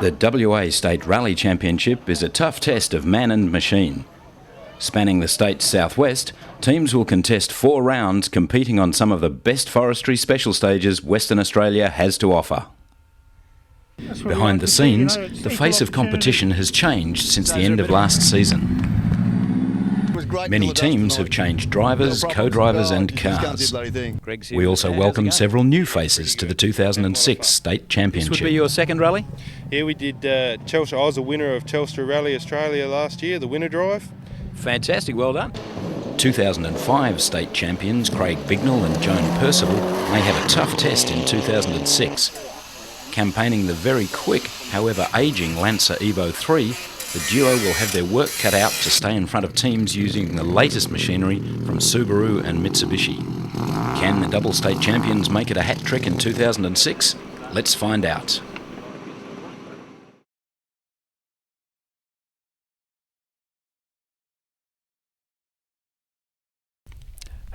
The WA State Rally Championship is a tough test of man and machine. Spanning the state's southwest, teams will contest 4 rounds competing on some of the best forestry special stages Western Australia has to offer. Behind the scenes, the face of competition has changed since the end of last season. Many teams have changed drivers, co-drivers and cars. We also welcome several new faces to the 2006 State Championship. This would be your second rally? Yeah, we did Telstra. I was the winner of Telstra Rally Australia last year, the winner drive. Fantastic, well done. 2005 State Champions Craig Bignell and Joan Percival may have a tough test in 2006. Campaigning the very quick, however ageing Lancer Evo 3, the duo will have their work cut out to stay in front of teams using the latest machinery from Subaru and Mitsubishi. Can the double state champions make it a hat trick in 2006? Let's find out.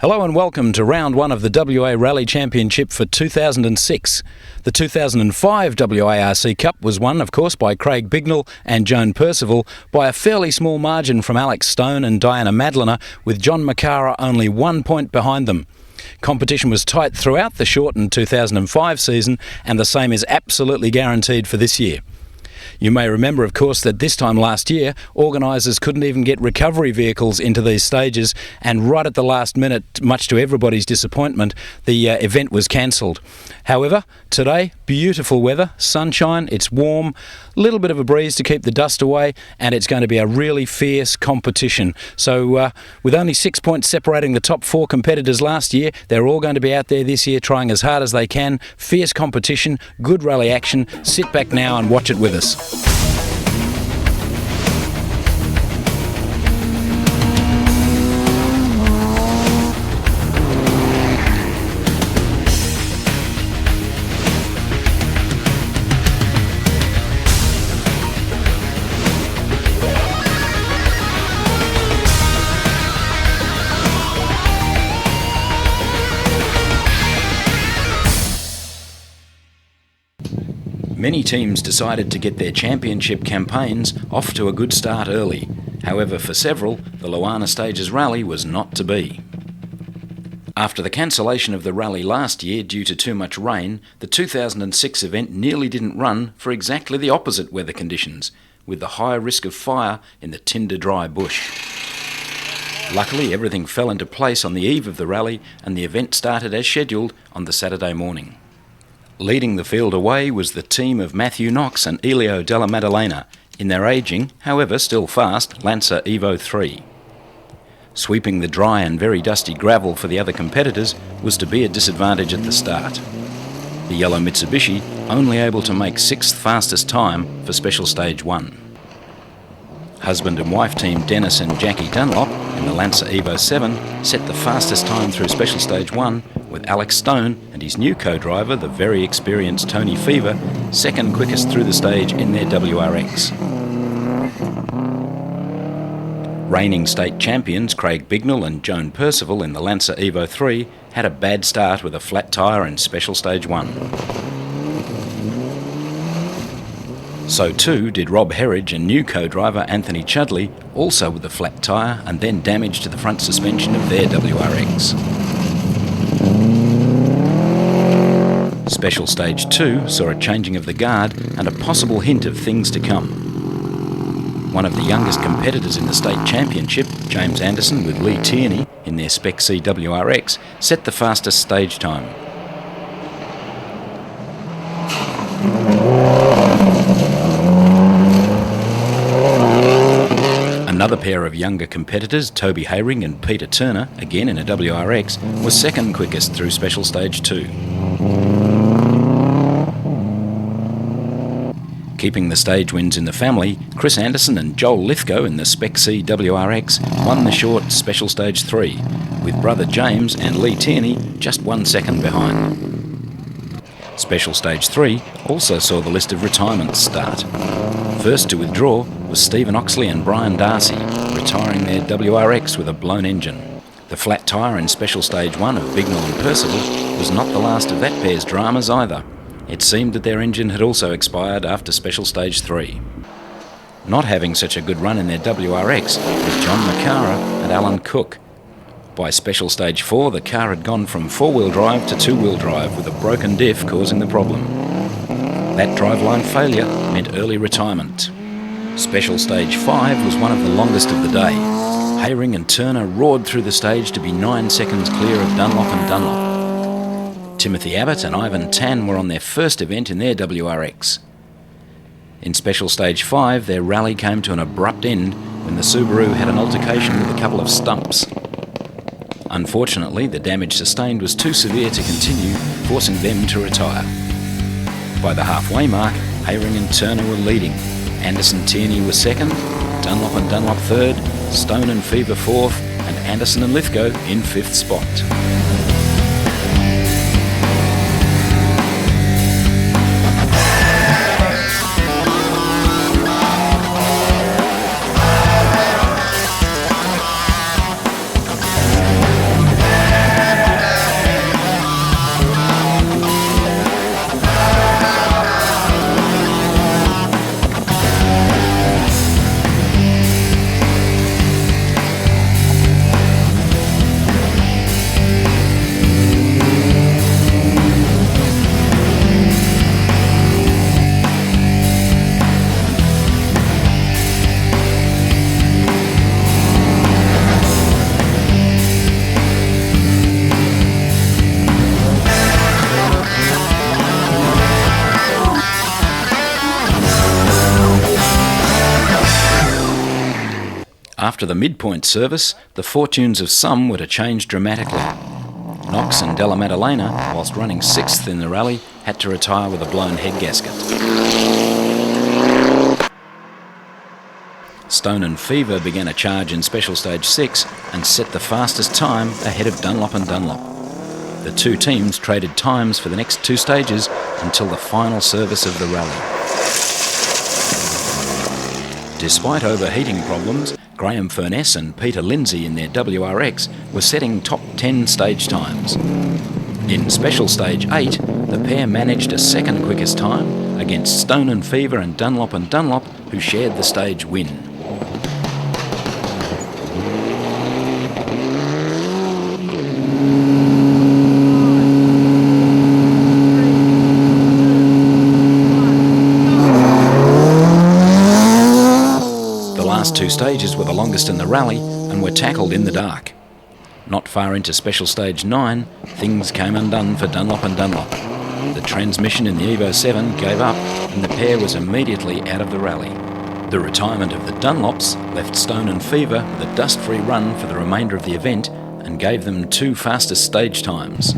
Hello and welcome to round 1 of the WA Rally Championship for 2006. The 2005 WARC Cup was won, of course, by Craig Bignell and Joan Percival by a fairly small margin from Alex Stone and Diana Madlener, with John Macara only 1 point behind them. Competition was tight throughout the shortened 2005 season, and the same is absolutely guaranteed for this year. You may remember, of course, that this time last year, organisers couldn't even get recovery vehicles into these stages, and right at the last minute, much to everybody's disappointment, the event was cancelled. However, today, beautiful weather, sunshine, it's warm, a little bit of a breeze to keep the dust away, and it's going to be a really fierce competition. So with only 6 points separating the top 4 competitors last year, they're all going to be out there this year trying as hard as they can. Fierce competition, good rally action. Sit back now and watch it with us. Many teams decided to get their championship campaigns off to a good start early. However, for several, the Loana Stages Rally was not to be. After the cancellation of the rally last year due to too much rain, the 2006 event nearly didn't run for exactly the opposite weather conditions, with the high risk of fire in the tinder-dry bush. Luckily, everything fell into place on the eve of the rally, and the event started as scheduled on the Saturday morning. Leading the field away was the team of Matthew Knox and Elio Della Maddalena, in their ageing, however still fast, Lancer Evo 3. Sweeping the dry and very dusty gravel for the other competitors was to be a disadvantage at the start. The yellow Mitsubishi only able to make 6th fastest time for Special Stage 1. Husband and wife team Dennis and Jackie Dunlop in the Lancer Evo 7 set the fastest time through Special Stage 1, with Alex Stone and his new co-driver, the very experienced Tony Fever, second quickest through the stage in their WRX. Reigning state champions Craig Bignell and Joan Percival in the Lancer Evo 3 had a bad start with a flat tyre in Special Stage 1. So too did Rob Herridge and new co-driver Anthony Chudley, also with a flat tyre and then damage to the front suspension of their WRX. Special Stage 2 saw a changing of the guard and a possible hint of things to come. One of the youngest competitors in the state championship, James Anderson with Lee Tierney in their Spec C WRX, set the fastest stage time. Another pair of younger competitors, Toby Hayring and Peter Turner, again in a WRX, was second quickest through Special Stage 2. Keeping the stage wins in the family, Chris Anderson and Joel Lithgow in the Spec C WRX won the short Special Stage 3, with brother James and Lee Tierney just 1 second behind. Special Stage 3 also saw the list of retirements start. First to withdraw was Stephen Oxley and Brian Darcy, retiring their WRX with a blown engine. The flat tyre in Special Stage 1 of Bignell and Percival was not the last of that pair's dramas either. it seemed that their engine had also expired after Special Stage 3. Not having such a good run in their WRX was John McCara and Alan Cook. By Special Stage 4, the car had gone from four-wheel drive to two-wheel drive, with a broken diff causing the problem. That driveline failure meant early retirement. Special Stage 5 was one of the longest of the day. Hayring and Turner roared through the stage to be 9 seconds clear of Dunlop and Dunlop. Timothy Abbott and Ivan Tan were on their first event in their WRX. In Special Stage 5, their rally came to an abrupt end when the Subaru had an altercation with a couple of stumps. Unfortunately, the damage sustained was too severe to continue, forcing them to retire. By the halfway mark, Hayring and Turner were leading. Anderson Tierney was second, Dunlop and Dunlop third, Stone and Fever fourth, and Anderson and Lithgow in fifth spot. After the midpoint service, the fortunes of some were to change dramatically. Knox and Della Maddalena, whilst running sixth in the rally, had to retire with a blown head gasket. Stone and Fever began a charge in Special Stage 6 and set the fastest time ahead of Dunlop and Dunlop. The two teams traded times for the next two stages until the final service of the rally. Despite overheating problems, Graham Furness and Peter Lindsay in their WRX were setting top 10 stage times. In Special Stage 8, the pair managed a second quickest time against Stone and Fever and Dunlop, who shared the stage win. The last two stages were the longest in the rally and were tackled in the dark. Not far into Special Stage 9, things came undone for Dunlop and Dunlop. The transmission in the Evo 7 gave up and the pair was immediately out of the rally. The retirement of the Dunlops left Stone and Fever with a dust-free run for the remainder of the event and gave them two fastest stage times.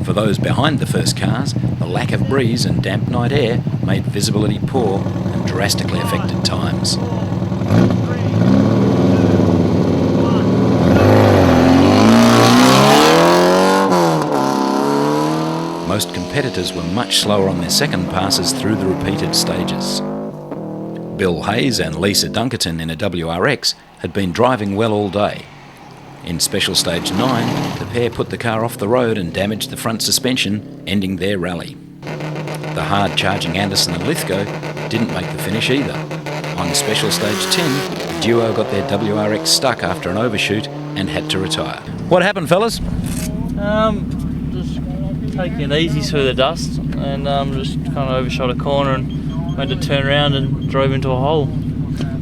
For those behind the first cars, the lack of breeze and damp night air made visibility poor and drastically affected times. Most competitors were much slower on their second passes through the repeated stages. Bill Hayes and Lisa Dunkerton in a WRX had been driving well all day. In Special Stage 9, the pair put the car off the road and damaged the front suspension, ending their rally. The hard-charging Anderson and Lithgow didn't make the finish either. On Special Stage 10, the duo got their WRX stuck after an overshoot and had to retire. What happened, fellas? Just taking it easy through the dust and just kind of overshot a corner and went to turn around and drove into a hole.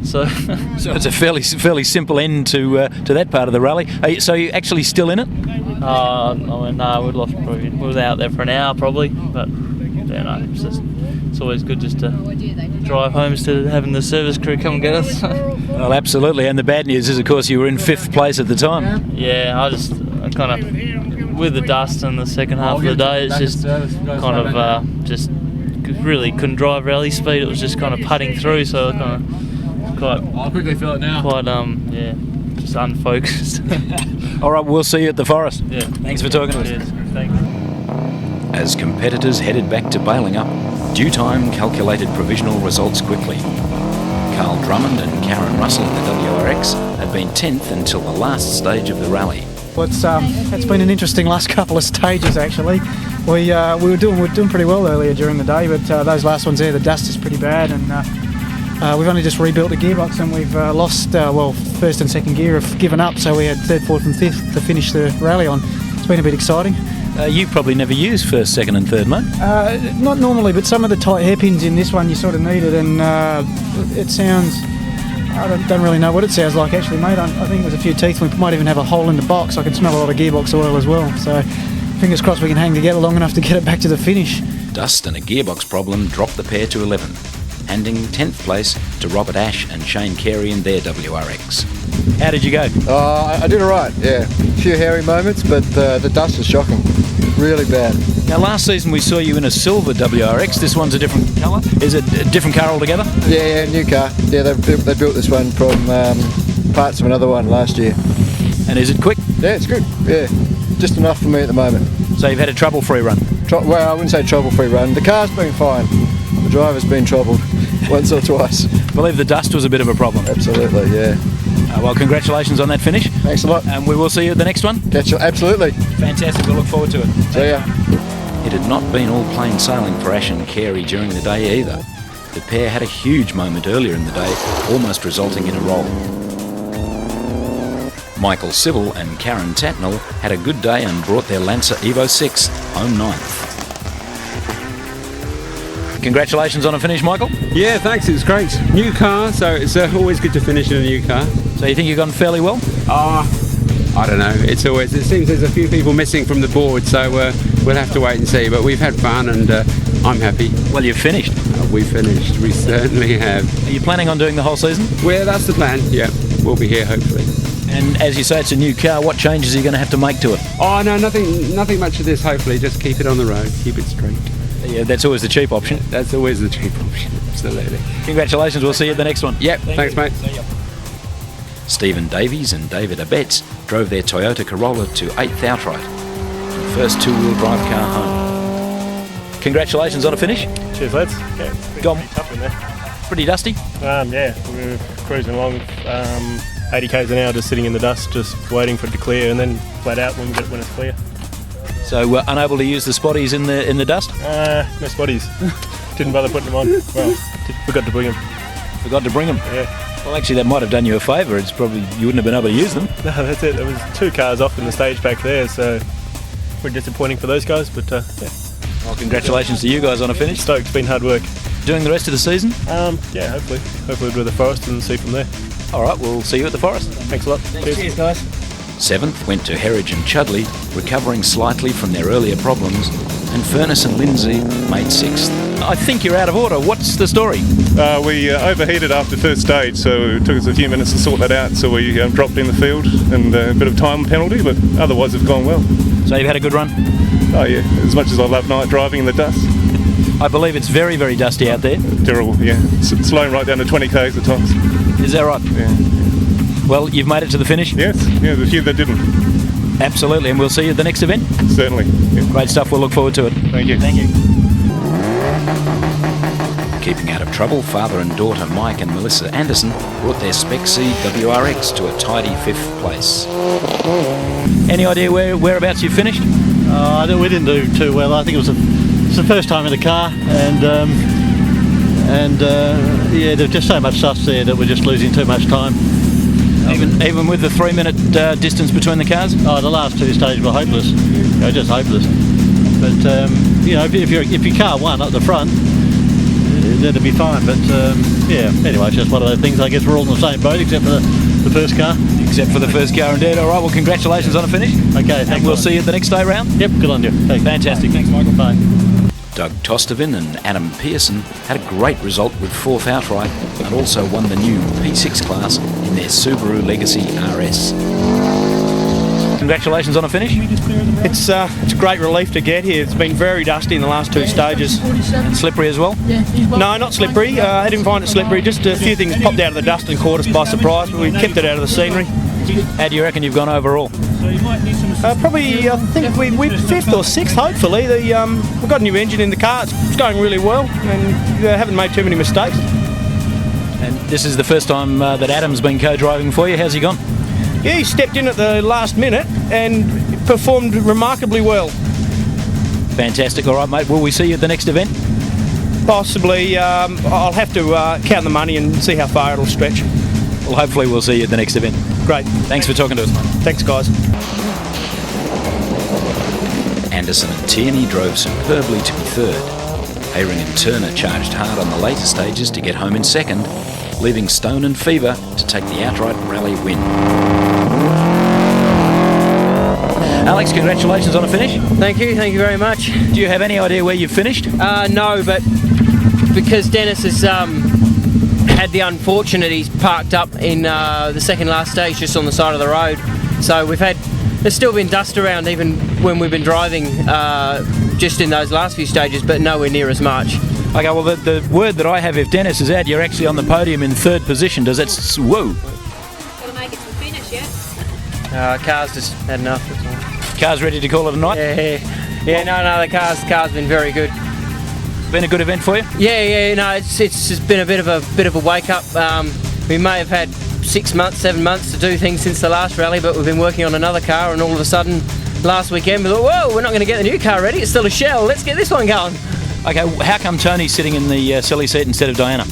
So it's a fairly simple end to that part of the rally. So you're actually still in it? I mean, no, we'd lost probably. We were out there for an hour probably, but yeah, no, it's always good just to drive home instead of having the service crew come and get us. Well, absolutely. And the bad news is, of course, you were in fifth place at the time. Yeah, I kind of, with the dust and the second half of the day, it's just kind of just really couldn't drive rally speed. It was just kind of putting through, so kind of quite. I'll quickly feel it now. Quite yeah, just unfocused. All right, we'll see you at the forest. Yeah. Thanks for talking to us. Cheers. Thanks. As competitors headed back to bailing up, due time calculated provisional results quickly. Carl Drummond and Karen Russell in the WRX had been 10th until the last stage of the rally. Well, it's been an interesting last couple of stages actually. We were doing pretty well earlier during the day, but those last ones there, the dust is pretty bad, and we've only just rebuilt the gearbox, and we've lost first and second gear have given up, so we had third, fourth, and fifth to finish the rally on. It's been a bit exciting. You probably never use first, second, and third, mate. Not normally, but some of the tight hairpins in this one you sort of need it, and it sounds. I don't really know what it sounds like actually, mate. I think there's a few teeth. We might even have a hole in the box. I can smell a lot of gearbox oil as well. So fingers crossed we can hang together long enough to get it back to the finish. Dust and a gearbox problem dropped the pair to 11, handing 10th place to Robert Ash and Shane Carey in their WRX. How did you go? I did all right, yeah. A few hairy moments, but the dust is shocking. Really bad. Now, last season we saw you in a silver WRX. This one's a different colour. Is it a different car altogether? Yeah, new car. Yeah, they built this one from parts of another one last year. And is it quick? Yeah, it's good. Yeah, just enough for me at the moment. So you've had a trouble-free run? Well, I wouldn't say trouble-free run. The car's been fine. The driver's been troubled once or twice. I believe the dust was a bit of a problem. Absolutely, yeah. Well, congratulations on that finish. Thanks a lot. And we will see you at the next one. Catch you. Absolutely. Fantastic. We'll look forward to it. See ya. It had not been all plain sailing for Ash and Carey during the day either. The pair had a huge moment earlier in the day, almost resulting in a roll. Michael Civil and Karen Tatnell had a good day and brought their Lancer Evo 6 home ninth. Congratulations on a finish, Michael. Yeah, thanks. It was great. New car, so it's always good to finish in a new car. So you think you've gone fairly well? I don't know. It seems there's a few people missing from the board, so we'll have to wait and see. But we've had fun, and I'm happy. Well, you've finished. We finished. We certainly have. Are you planning on doing the whole season? Well, that's the plan. Yeah, we'll be here hopefully. And as you say, it's a new car. What changes are you going to have to make to it? Oh no, nothing much of this. Hopefully, just keep it on the road, keep it straight. Yeah, that's always the cheap option. That's always the cheap option. Absolutely. Congratulations. We'll see you at the next one. Yep. Thanks, mate. Stephen Davies and David Abetz drove their Toyota Corolla to 8th outright, the first two-wheel drive car home. Congratulations on a finish. Cheers, lads. Yeah, it's Go on. pretty tough in there. Pretty dusty. Yeah, we were cruising along, 80 k's an hour, just sitting in the dust, just waiting for it to clear, and then flat out when it's clear. So unable to use the spotties in the dust? No spotties. Didn't bother putting them on. Well, forgot to bring them. Forgot to bring them. Yeah. Well, actually, that might have done you a favour. It's probably you wouldn't have been able to use them. No, that's it. There was 2 cars off in the stage back there, so pretty disappointing for those guys. But yeah. Well, congratulations to you guys on a finish. Stoked. It's been hard work. Doing the rest of the season? Yeah, hopefully we'll do the Forest and see from there. All right, we'll see you at the Forest. Thanks a lot. Cheers, guys. 7th went to Herridge and Chudley, recovering slightly from their earlier problems, and Furness and Lindsay made 6th. I think you're out of order. What's the story? We overheated after first stage, so it took us a few minutes to sort that out, so we dropped in the field and a bit of time penalty, but otherwise it's gone well. So you've had a good run? Oh yeah, as much as I love night driving in the dust. I believe it's very, very dusty out there. Terrible, yeah. Slowing right down to 20 k's at times. Is that right? Yeah. Well, you've made it to the finish? Yes, yeah, there's a few that didn't. Absolutely, and we'll see you at the next event? Certainly. Yeah. Great stuff, we'll look forward to it. Thank you. Thank you. Keeping out of trouble, father and daughter Mike and Melissa Anderson brought their Spec C WRX to a tidy 5th place. Any idea whereabouts you finished? We didn't do too well. I think it was the first time in the car, and yeah, there's just so much dust there that we're just losing too much time. Even with the 3-minute distance between the cars? Oh, the last 2 stages were hopeless. Just hopeless. But if your car won up the front, that'd be fine. But yeah, anyway, it's just one of those things. I guess we're all in the same boat except for the first car. Except for the first car, indeed. All right, well, congratulations on a finish. Okay, thanks. We'll see you at the next day round. Yep, good on you. Thanks. Fantastic. Thanks, Michael. Bye. Doug Tostevin and Adam Pearson had a great result with 4th outright and also won the new P6 class in their Subaru Legacy RS. Congratulations on a finish. It's a great relief to get here. It's been very dusty in the last 2 stages. And slippery as well? No, not slippery. I didn't find it slippery. Just a few things popped out of the dust and caught us by surprise, but we kept it out of the scenery. How do you reckon you've gone overall? Probably, I think we're 5th or 6th, hopefully. We've got a new engine in the car. It's going really well, and haven't made too many mistakes. And this is the first time that Adam's been co-driving for you. How's he gone? Yeah, he stepped in at the last minute and performed remarkably well. Fantastic. All right, mate. Will we see you at the next event? Possibly. I'll have to count the money and see how far it'll stretch. Well, hopefully we'll see you at the next event. Great. Thanks for talking to us, mate. Thanks, guys. Anderson and Tierney drove superbly to be third. Hayring and Turner charged hard on the later stages to get home in second, leaving Stone and Fever to take the outright rally win. Alex, congratulations on a finish. Thank you very much. Do you have any idea where you've finished? No, but because Dennis has had the unfortunate, he's parked up in the second last stage just on the side of the road. So there's still been dust around even when we've been driving just in those last few stages, but nowhere near as much. Okay, well, the word that I have, if Dennis is out, you're actually on the podium in third position. Does that woo? Gotta make it to the finish, yeah? Car's just had enough. That's all. Car's ready to call it a night? Yeah, no, the car's been very good. Been a good event for you? Yeah, no, it's just been a bit of a wake up. We may have had 6 months, 7 months to do things since the last rally, but we've been working on another car, and all of a sudden, last weekend we thought, whoa, we're not going to get the new car ready. It's still a shell. Let's get this one going. Okay, how come Tony's sitting in the silly seat instead of Diana?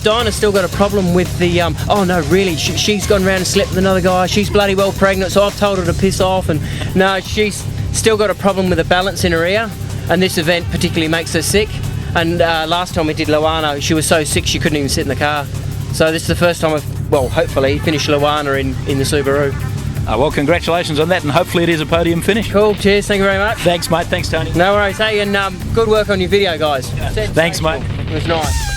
Diana's still got a problem with the, oh no, really, she's gone round and slept with another guy. She's bloody well pregnant, so I've told her to piss off, and no, she's still got a problem with the balance in her ear, and this event particularly makes her sick. And last time we did Luana, she was so sick she couldn't even sit in the car. So this is the first time I've, well, hopefully, finished Luana in the Subaru. Well, congratulations on that, and hopefully it is a podium finish. Cool, cheers, thank you very much. Thanks, mate. Thanks, Tony. No worries, hey, and good work on your video, guys. Yeah. Thanks, mate. It was nice.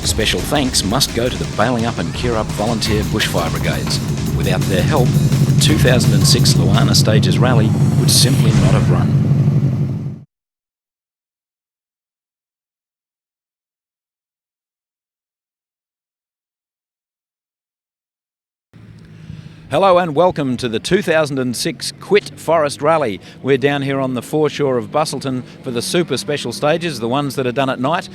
Special thanks must go to the Bailing Up and Cure Up volunteer bushfire brigades. Without their help, the 2006 Luana Stages Rally would simply not have run. Hello and welcome to the 2006 Quit Forest Rally. We're down here on the foreshore of Busselton for the super special stages, the ones that are done at night.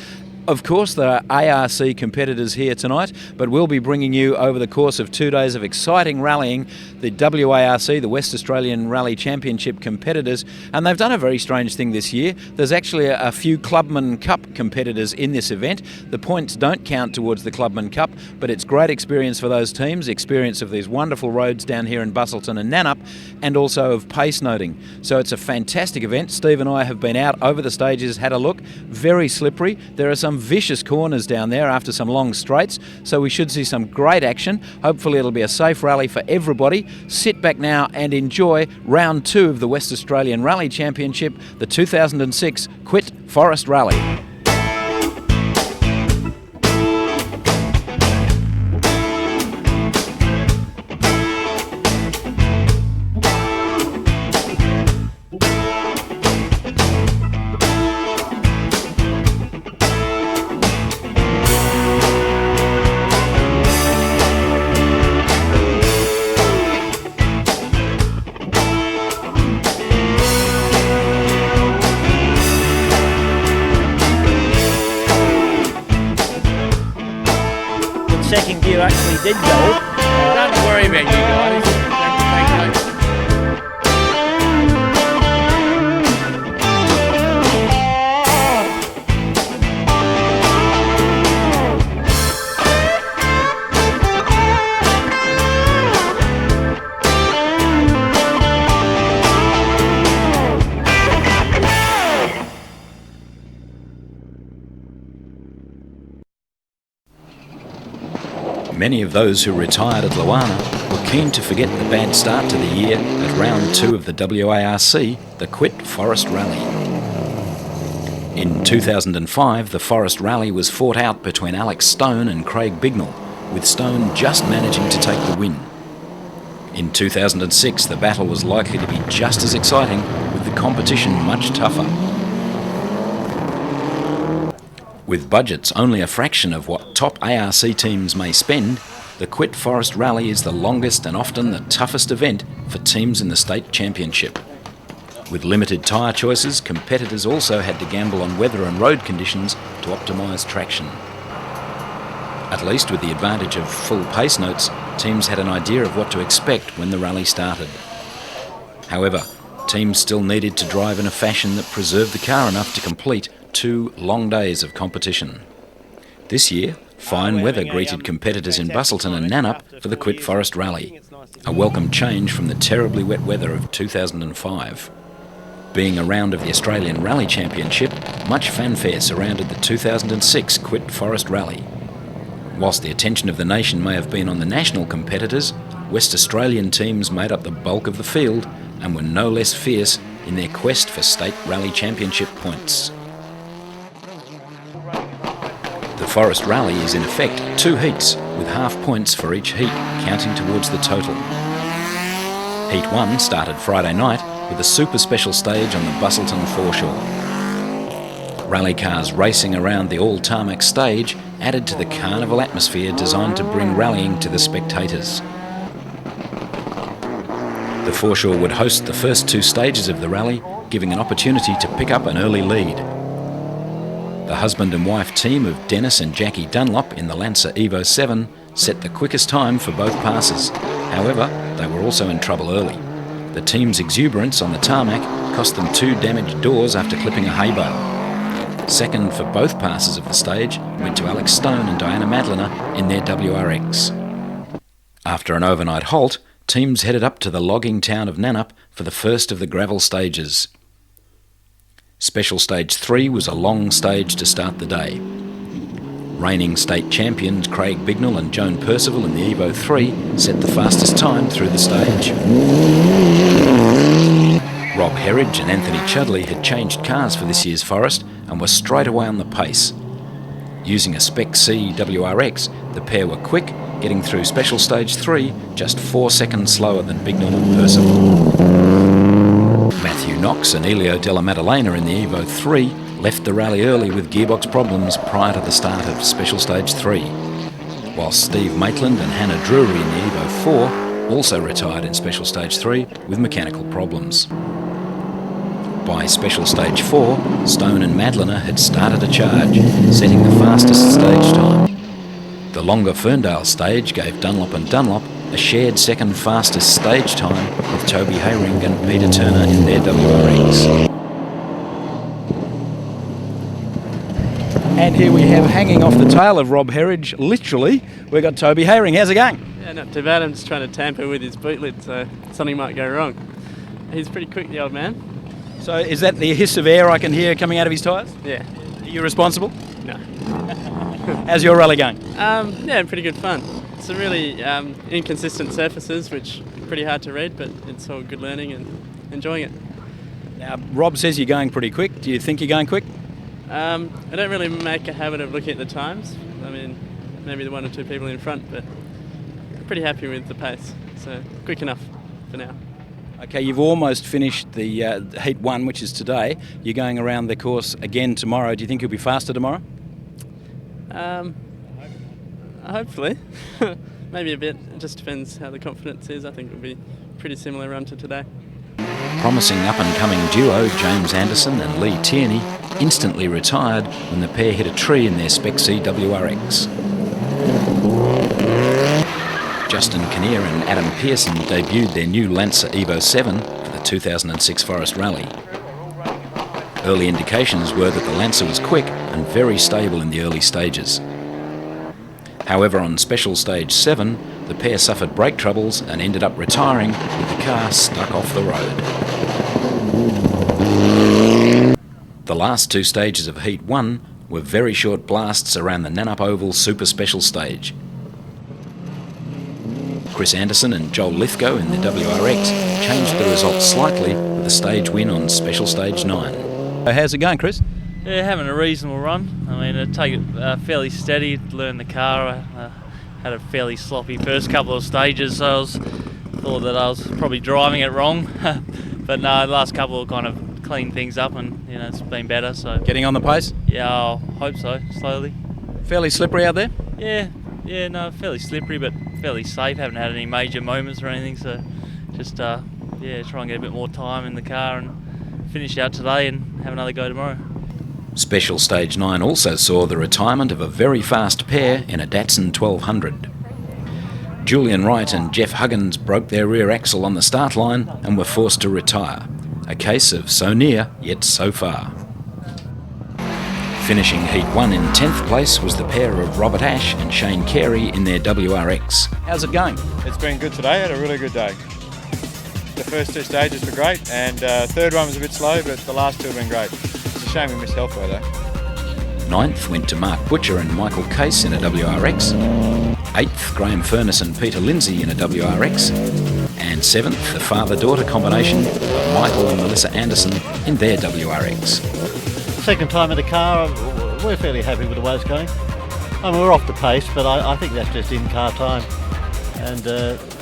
Of course, there are ARC competitors here tonight, but we'll be bringing you over the course of 2 days of exciting rallying the WARC, the West Australian Rally Championship competitors, and they've done a very strange thing this year. There's actually a few Clubman Cup competitors in this event. The points don't count towards the Clubman Cup, but it's great experience for those teams, experience of these wonderful roads down here in Busselton and Nannup, and also of pace noting. So it's a fantastic event. Steve and I have been out over the stages, had a look. Very slippery. There are some vicious corners down there after some long straights, so we should see some great action. Hopefully it'll be a safe rally for everybody. Sit back now and enjoy round 2 of the West Australian Rally Championship, the 2006 Quit Forest Rally. Second gear actually did go. Don't worry about you guys. Many of those who retired at Luana were keen to forget the bad start to the year at round 2 of the WARC, the Quit Forest Rally. In 2005, the Forest Rally was fought out between Alex Stone and Craig Bignell, with Stone just managing to take the win. In 2006, the battle was likely to be just as exciting, with the competition much tougher. With budgets only a fraction of what top ARC teams may spend, the Quit Forest Rally is the longest and often the toughest event for teams in the state championship. With limited tyre choices, competitors also had to gamble on weather and road conditions to optimise traction. At least with the advantage of full pace notes, teams had an idea of what to expect when the rally started. However, teams still needed to drive in a fashion that preserved the car enough to complete 2 long days of competition. This year, fine weather greeted competitors in Busselton and Nannup for the Quit Forest Rally, a welcome change from the terribly wet weather of 2005. Being a round of the Australian Rally Championship, much fanfare surrounded the 2006 Quit Forest Rally. Whilst the attention of the nation may have been on the national competitors, West Australian teams made up the bulk of the field and were no less fierce in their quest for state rally championship points. The Forest Rally is in effect 2 heats, with half points for each heat counting towards the total. Heat 1 started Friday night with a super special stage on the Busselton foreshore. Rally cars racing around the all-tarmac stage added to the carnival atmosphere designed to bring rallying to the spectators. The foreshore would host the first 2 stages of the rally, giving an opportunity to pick up an early lead. The husband and wife team of Dennis and Jackie Dunlop in the Lancer Evo 7 set the quickest time for both passes. However, they were also in trouble early. The team's exuberance on the tarmac cost them 2 damaged doors after clipping a hay bale. Second for both passes of the stage went to Alex Stone and Diana Madliner in their WRX. After an overnight halt, teams headed up to the logging town of Nannup for the first of the gravel stages. Special Stage 3 was a long stage to start the day. Reigning state champions Craig Bignell and Joan Percival in the Evo 3 set the fastest time through the stage. Rob Herridge and Anthony Chudley had changed cars for this year's Forest and were straight away on the pace. Using a Spec C WRX, the pair were quick, getting through Special Stage 3 just 4 seconds slower than Bignell and Percival. Matthew Knox and Elio Della Maddalena in the Evo 3 left the rally early with gearbox problems prior to the start of Special Stage 3, while Steve Maitland and Hannah Drury in the Evo 4 also retired in Special Stage 3 with mechanical problems. By Special Stage 4, Stone and Madliner had started a charge, setting the fastest stage time. The longer Ferndale stage gave Dunlop and Dunlop a shared second fastest stage time with Toby Hayring and Peter Turner in their WRX. And here we have, hanging off the tail of Rob Herridge, literally, we've got Toby Hayring. How's it going? Yeah, not too bad. I'm just trying to tamper with his boot lid, so something might go wrong. He's pretty quick, the old man. So is that the hiss of air I can hear coming out of his tyres? Yeah. Are you responsible? No. How's your rally going? Yeah, pretty good fun. Some really inconsistent surfaces, which are pretty hard to read, but it's all good learning and enjoying it. Now, Rob says you're going pretty quick. Do you think you're going quick? I don't really make a habit of looking at the times. I mean, maybe the 1 or 2 people in front, but I'm pretty happy with the pace. So, quick enough for now. Okay, you've almost finished the Heat 1, which is today. You're going around the course again tomorrow. Do you think you'll be faster tomorrow? Hopefully. Maybe a bit. It just depends how the confidence is. I think it'll be a pretty similar run to today. Promising up-and-coming duo James Anderson and Lee Tierney instantly retired when the pair hit a tree in their Spec C WRX. Justin Kinnear and Adam Pearson debuted their new Lancer Evo 7 for the 2006 Forest Rally. Early indications were that the Lancer was quick and very stable in the early stages. However, on Special Stage 7, the pair suffered brake troubles and ended up retiring with the car stuck off the road. The last 2 stages of Heat 1 were very short blasts around the Nannup Oval Super Special Stage. Chris Anderson and Joel Lithgow in the WRX changed the result slightly with a stage win on Special Stage 9. How's it going, Chris? Yeah, having a reasonable run. I mean, I take it fairly steady to learn the car. I had a fairly sloppy first couple of stages, so I thought that I was probably driving it wrong. But no, the last couple kind of cleaned things up, and it's been better. So getting on the pace? Yeah, I hope so. Slowly. Fairly slippery out there? Yeah, no, fairly slippery, but fairly safe. Haven't had any major moments or anything, so just try and get a bit more time in the car and finish out today and have another go tomorrow. Special Stage 9 also saw the retirement of a very fast pair in a Datsun 1200. Julian Wright and Jeff Huggins broke their rear axle on the start line and were forced to retire. A case of so near, yet so far. Finishing Heat 1 in 10th place was the pair of Robert Ash and Shane Carey in their WRX. How's it going? It's been good today, had a really good day. The first two stages were great, and third one was a bit slow, but the last two have been great. It's a shame we missed Healthway though. 9th went to Mark Butcher and Michael Case in a WRX. 8th, Graham Furness and Peter Lindsay in a WRX. And 7th, the father-daughter combination of Michael and Melissa Anderson in their WRX. Second time in the car, we're fairly happy with the way it's going. I mean, we're off the pace, but I think that's just in-car time. And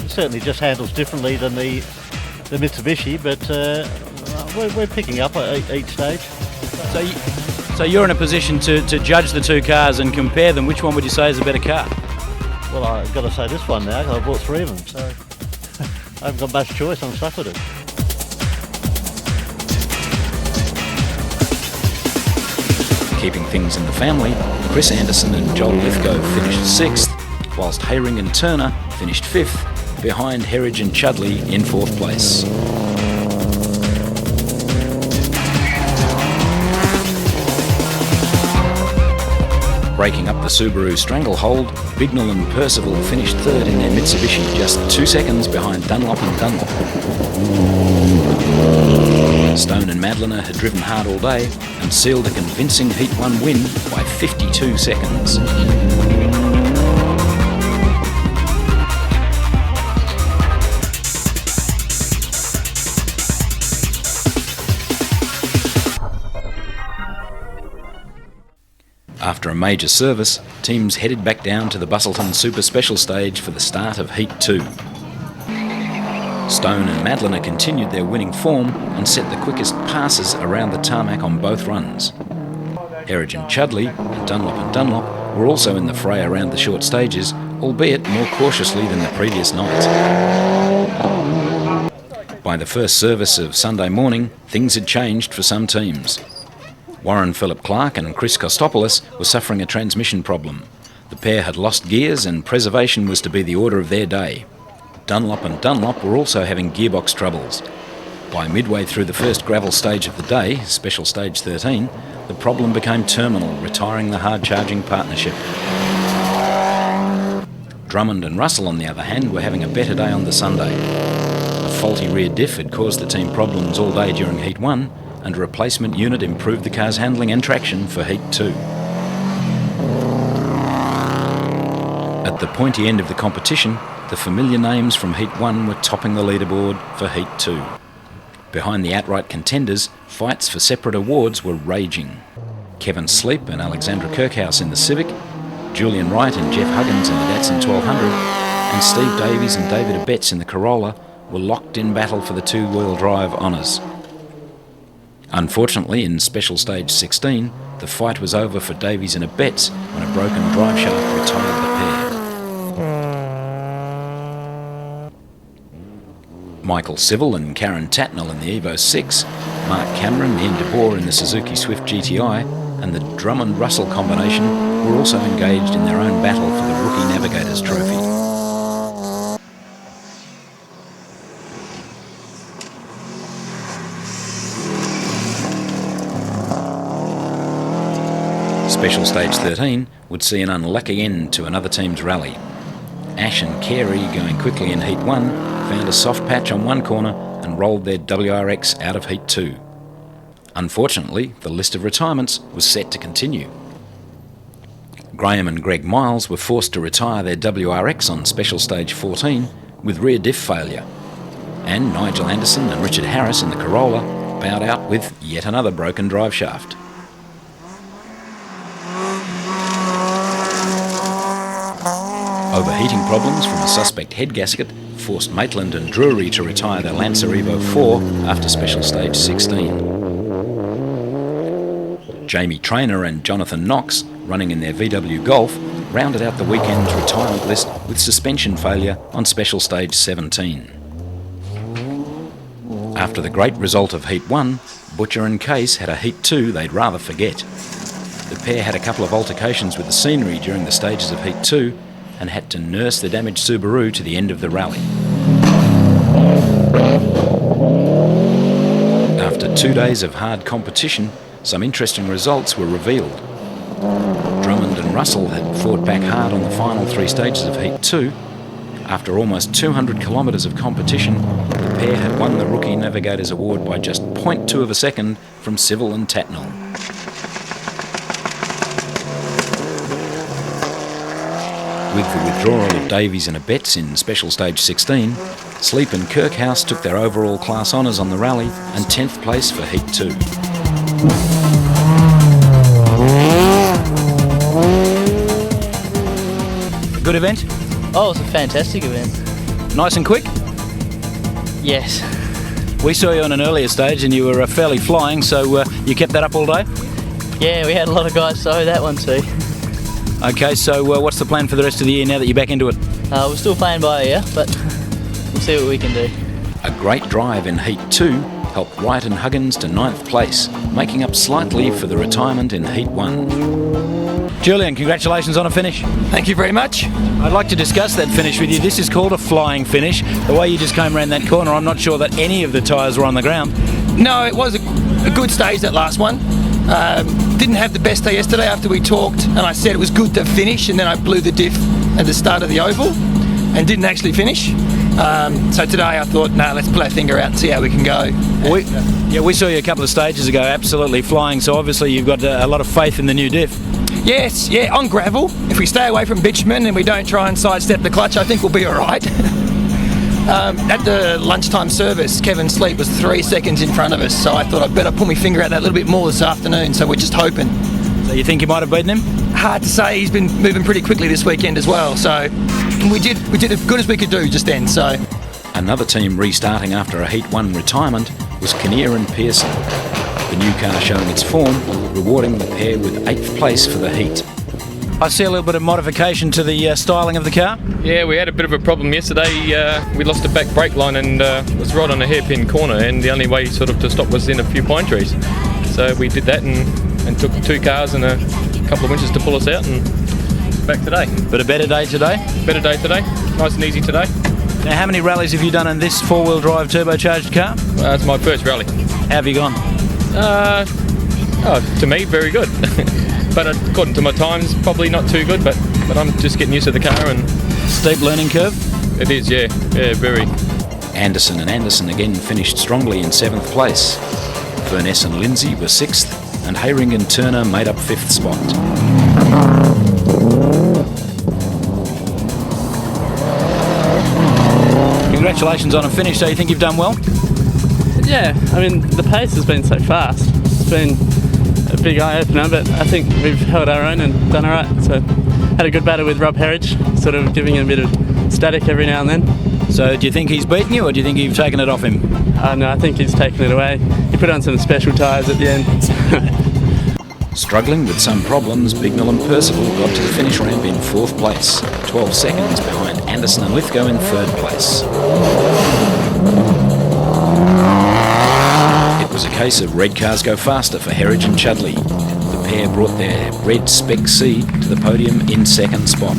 certainly just handles differently than the Mitsubishi, but we're picking up at each stage. So you're in a position to judge the two cars and compare them. Which one would you say is a better car? Well, I've got to say this one now, 'cause I bought 3 of them, so I haven't got much choice, I'm stuck with it. Keeping things in the family, Chris Anderson and Joel Lithgow finished 6th, whilst Hayring and Turner finished 5th, behind Herridge and Chudley in 4th place. Breaking up the Subaru stranglehold, Bignell and Percival finished 3rd in their Mitsubishi, just 2 seconds behind Dunlop and Dunlop. Stone and Madliner had driven hard all day and sealed a convincing Heat 1 win by 52 seconds. After a major service, teams headed back down to the Busselton Super Special Stage for the start of Heat 2. Stone and Madliner continued their winning form and set the quickest passes around the tarmac on both runs. Herridge and Chudley, and Dunlop were also in the fray around the short stages, albeit more cautiously than the previous night. By the first service of Sunday morning, things had changed for some teams. Warren Phillip Clark and Chris Kostopoulos were suffering a transmission problem. The pair had lost gears and preservation was to be the order of their day. Dunlop and Dunlop were also having gearbox troubles. By midway through the first gravel stage of the day, Special Stage 13, the problem became terminal, retiring the hard-charging partnership. Drummond and Russell, on the other hand, were having a better day on the Sunday. A faulty rear diff had caused the team problems all day during Heat 1, and a replacement unit improved the car's handling and traction for Heat 2. At the pointy end of the competition, the familiar names from Heat 1 were topping the leaderboard for Heat 2. Behind the outright contenders, fights for separate awards were raging. Kevin Sleep and Alexandra Kirkhouse in the Civic, Julian Wright and Jeff Huggins in the Datsun 1200, and Steve Davies and David Abetz in the Corolla were locked in battle for the two-wheel drive honours. Unfortunately, in Special Stage 16, the fight was over for Davies and Abetz when a broken drive shaft retired the pair. Michael Civil and Karen Tatnell in the Evo 6, Mark Cameron, Ian DeBoer in the Suzuki Swift GTI, and the Drummond-Russell combination were also engaged in their own battle for the Rookie Navigators Trophy. Special Stage 13 would see an unlucky end to another team's rally. Ash and Carey, going quickly in Heat 1, found a soft patch on one corner and rolled their WRX out of Heat 2. Unfortunately, the list of retirements was set to continue. Graham and Greg Miles were forced to retire their WRX on Special Stage 14 with rear diff failure. And Nigel Anderson and Richard Harris in the Corolla bowed out with yet another broken drive shaft. Overheating problems from a suspect head gasket forced Maitland and Drury to retire their Lancer Evo 4 after Special Stage 16. Jamie Traynor and Jonathan Knox, running in their VW Golf, rounded out the weekend's retirement list with suspension failure on special stage 17. After the great result of Heat 1, Butcher and Case had a Heat 2 they'd rather forget. The pair had a couple of altercations with the scenery during the stages of Heat 2 and had to nurse the damaged Subaru to the end of the rally. After 2 days of hard competition, some interesting results were revealed. Drummond and Russell had fought back hard on the final 3 stages of Heat 2. After almost 200 kilometres of competition, the pair had won the Rookie Navigators Award by just 0.2 of a second from Civil and Tatnall. With the withdrawal of Davies and Abetz in special stage 16, Sleep and Kirkhouse took their overall class honours on the rally and 10th place for Heat 2. Good event? Oh, it was a fantastic event. Nice and quick? Yes. We saw you on an earlier stage and you were fairly flying, so you kept that up all day? Yeah, we had a lot of guys so that one too. Okay, so what's the plan for the rest of the year now that you're back into it? We're still playing by ear, but we'll see what we can do. A great drive in Heat 2 helped Wright and Huggins to 9th place, making up slightly for the retirement in Heat 1. Julian, congratulations on a finish. Thank you very much. I'd like to discuss that finish with you. This is called a flying finish. The way you just came around that corner, I'm not sure that any of the tyres were on the ground. No, it was a good stage, that last one. Didn't have the best day yesterday after we talked and I said it was good to finish, and then I blew the diff at the start of the oval and didn't actually finish. So today I thought, let's pull our finger out and see how we can go. We saw you a couple of stages ago absolutely flying, so obviously you've got a lot of faith in the new diff. Yes, on gravel. If we stay away from bitumen and we don't try and sidestep the clutch, I think we'll be all right. At the lunchtime service, Kevin Sleep was 3 seconds in front of us, so I thought I'd better pull my finger out that little bit more this afternoon, so we're just hoping. So you think you might have beaten him? Hard to say. He's been moving pretty quickly this weekend as well, so we did as good as we could do just then. So another team restarting after a Heat 1 retirement was Kinnear and Pearson. The new car showing its form, rewarding the pair with 8th place for the Heat. I see a little bit of modification to the styling of the car. Yeah, we had a bit of a problem yesterday. We lost a back brake line and it was right on a hairpin corner, and the only way sort of to stop was in a few pine trees. So we did that and took 2 cars and a couple of winches to pull us out, and back today. But a better day today? Better day today. Nice and easy today. Now, how many rallies have you done in this 4-wheel drive turbocharged car? It's my first rally. How have you gone? To me, very good. But according to my times, probably not too good, but I'm just getting used to the car. And steep learning curve? It is, yeah, very. Anderson and Anderson again finished strongly in 7th place. Furness and Lindsay were 6th, and Hayring and Turner made up 5th spot. Congratulations on a finish. So you think you've done well? Yeah, I mean, the pace has been so fast. It's been a big eye-opener, but I think we've held our own and done all right. So had a good battle with Rob Herridge, sort of giving him a bit of static every now and then. So do you think he's beaten you, or do you think you've taken it off him? No, I think he's taken it away. He put on some special tyres at the end. Struggling with some problems, Bignell and Percival got to the finish ramp in 4th place, 12 seconds behind Anderson and Lithgow in 3rd place. It was a case of red cars go faster for Herridge and Chudley. The pair brought their red Spec C to the podium in 2nd spot.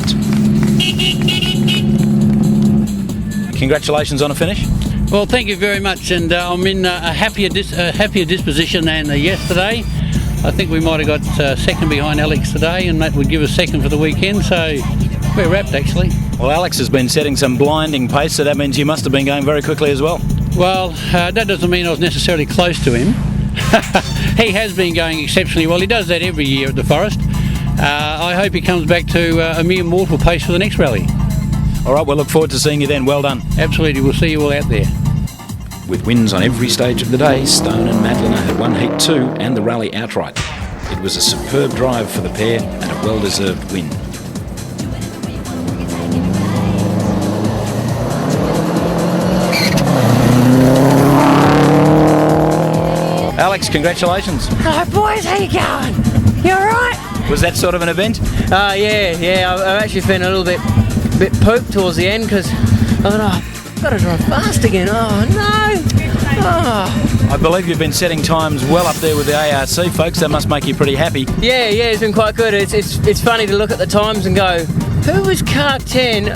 Congratulations on a finish. Well, thank you very much, and I'm in a happier disposition than yesterday. I think we might have got second behind Alex today, and that would give us second for the weekend, so we're wrapped actually. Well, Alex has been setting some blinding pace, so that means you must have been going very quickly as well. Well, that doesn't mean I was necessarily close to him. He has been going exceptionally well. He does that every year at the Forest. I hope he comes back to a mere mortal pace for the next rally. All right, we'll look forward to seeing you then. Well done. Absolutely, we'll see you all out there. With wins on every stage of the day, Stone and Madliner had won Heat 2 and the rally outright. It was a superb drive for the pair and a well-deserved win. Alex, congratulations. Hi boys, how you going? You alright? Was that sort of an event? Yeah, I've actually been a little bit bit pooped towards the end because I thought, I've got to drive fast again. Oh no! Oh. I believe you've been setting times well up there with the ARC folks. That must make you pretty happy. Yeah, it's been quite good. It's funny to look at the times and go, who was car 10? Oh,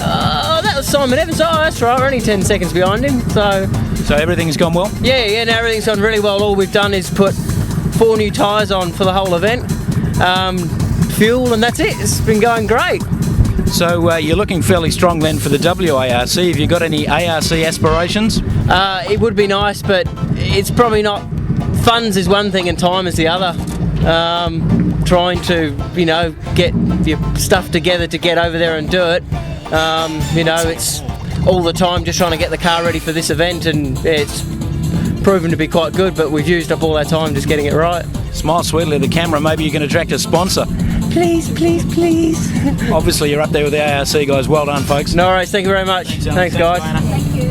that was Simon Evans. Oh, that's right, we're only 10 seconds behind him. So everything's gone well? Yeah, now everything's gone really well. All we've done is put 4 new tyres on for the whole event, fuel, and that's it. It's been going great. So you're looking fairly strong then for the WARC. Have you got any ARC aspirations? It would be nice, but it's probably not. Funds is one thing and time is the other. Trying to, get your stuff together to get over there and do it. It's all the time just trying to get the car ready for this event, and it's proven to be quite good, but we've used up all our time just getting it right. Smile sweetly at the camera. Maybe you can attract a sponsor. Please. Obviously, you're up there with the ARC guys. Well done, folks. No worries. Thank you very much. Thanks guys. Thank you.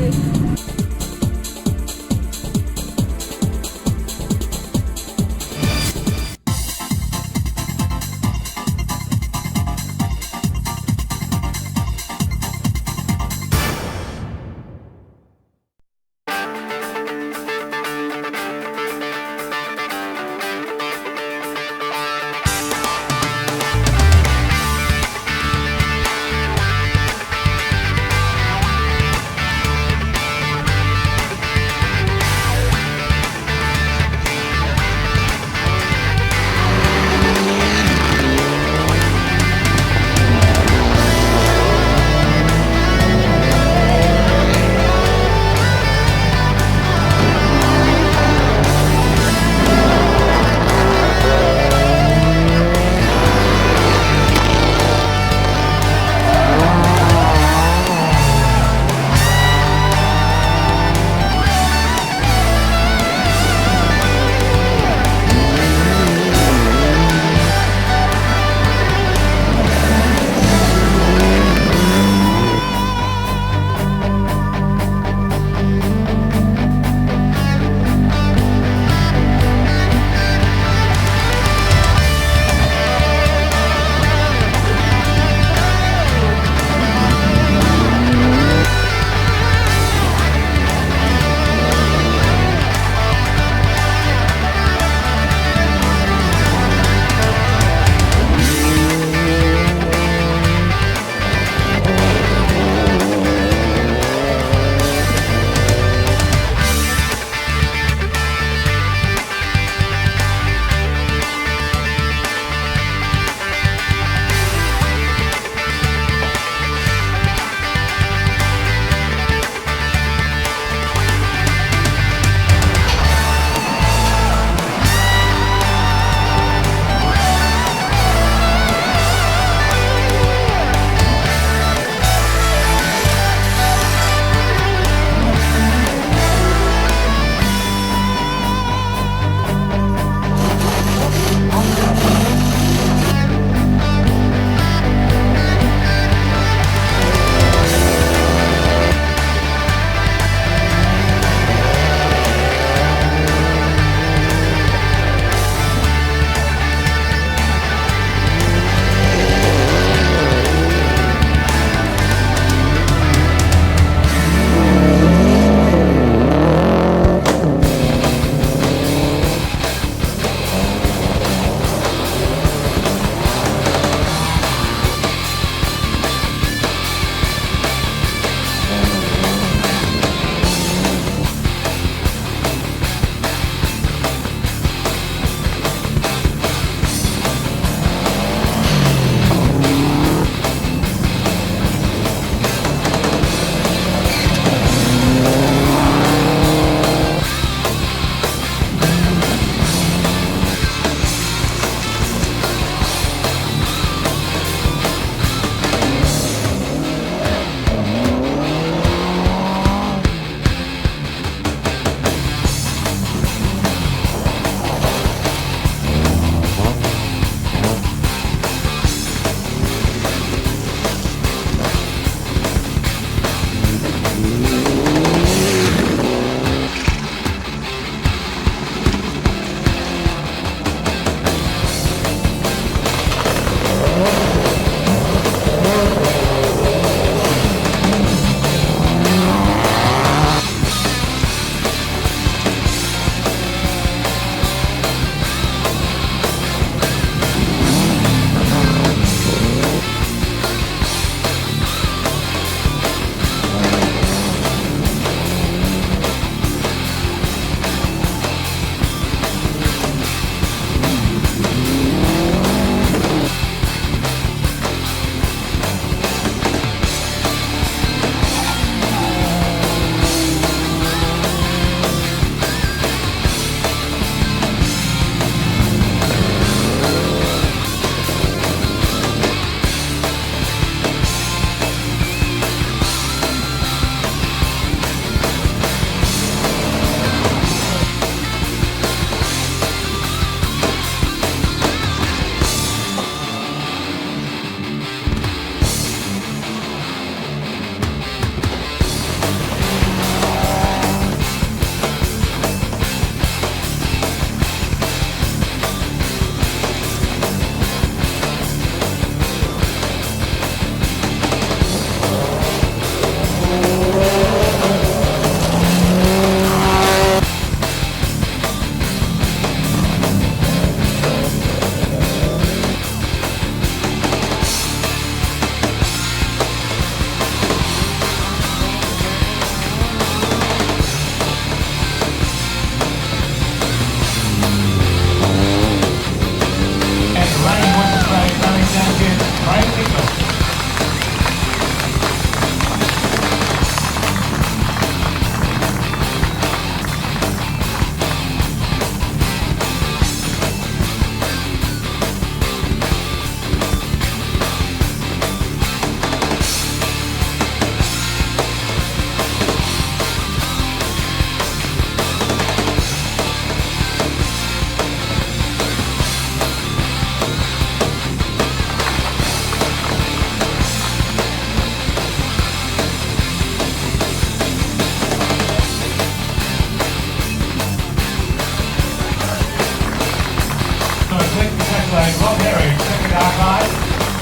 5,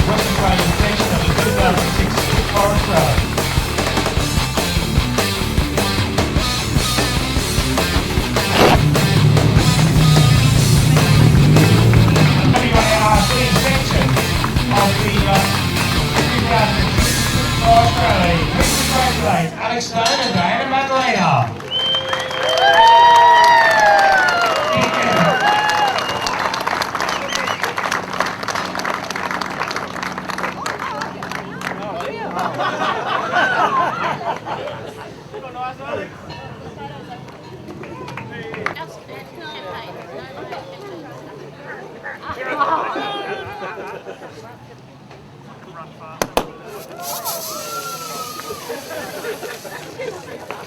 West Australian section of the 2006 Forest Rally. WARC section of the 2006 Forest Rally. We congratulate Alex Stone and Diana Madalena.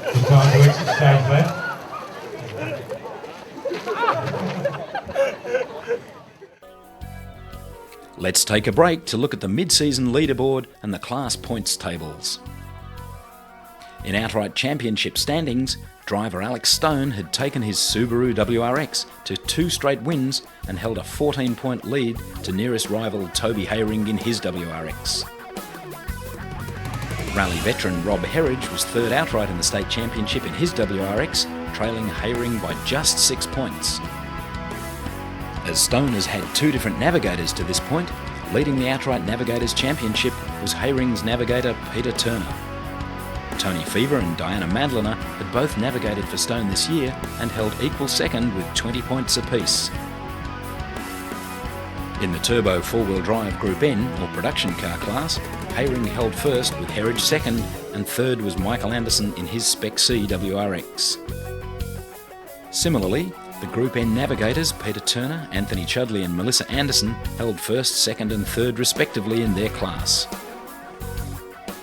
Just time to exit stage left. Let's take a break to look at the mid-season leaderboard and the class points tables. In outright championship standings, driver Alex Stone had taken his Subaru WRX to 2 straight wins and held a 14-point lead to nearest rival Toby Hayring in his WRX. Rally veteran Rob Herridge was third outright in the state championship in his WRX, trailing Hayring by just 6 points. As Stone has had 2 different navigators to this point, leading the outright Navigators Championship was Hayring's navigator Peter Turner. Tony Fever and Diana Madlener had both navigated for Stone this year and held equal second with 20 points apiece. In the Turbo 4-wheel drive Group N, or production car class, Hayring held first with Herridge second, and third was Michael Anderson in his Spec C WRX. Similarly, the Group N navigators Peter Turner, Anthony Chudley and Melissa Anderson held first, second and third respectively in their class.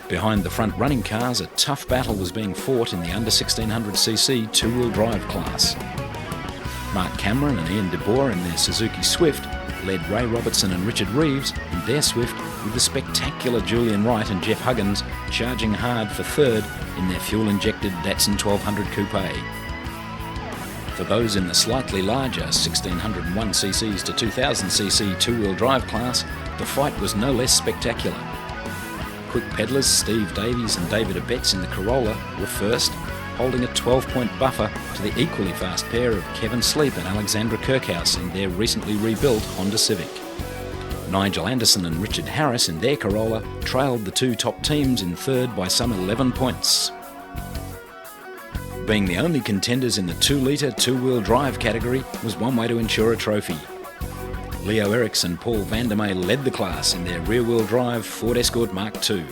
Behind the front running cars, a tough battle was being fought in the under 1600cc 2-wheel drive class. Mark Cameron and Ian DeBoer in their Suzuki Swift led Ray Robertson and Richard Reeves in their Swift, with the spectacular Julian Wright and Jeff Huggins charging hard for third in their fuel-injected Datsun 1200 Coupe. For those in the slightly larger 1601cc to 2000cc 2-wheel drive class, the fight was no less spectacular. Quick pedallers Steve Davies and David Abetz in the Corolla were first, holding a 12-point buffer to the equally fast pair of Kevin Sleep and Alexandra Kirkhouse in their recently rebuilt Honda Civic. Nigel Anderson and Richard Harris in their Corolla trailed the 2 top teams in third by some 11 points. Being the only contenders in the 2-litre 2-wheel drive category was one way to ensure a trophy. Leo Eriks and Paul Vandermeer led the class in their rear-wheel drive Ford Escort Mark II.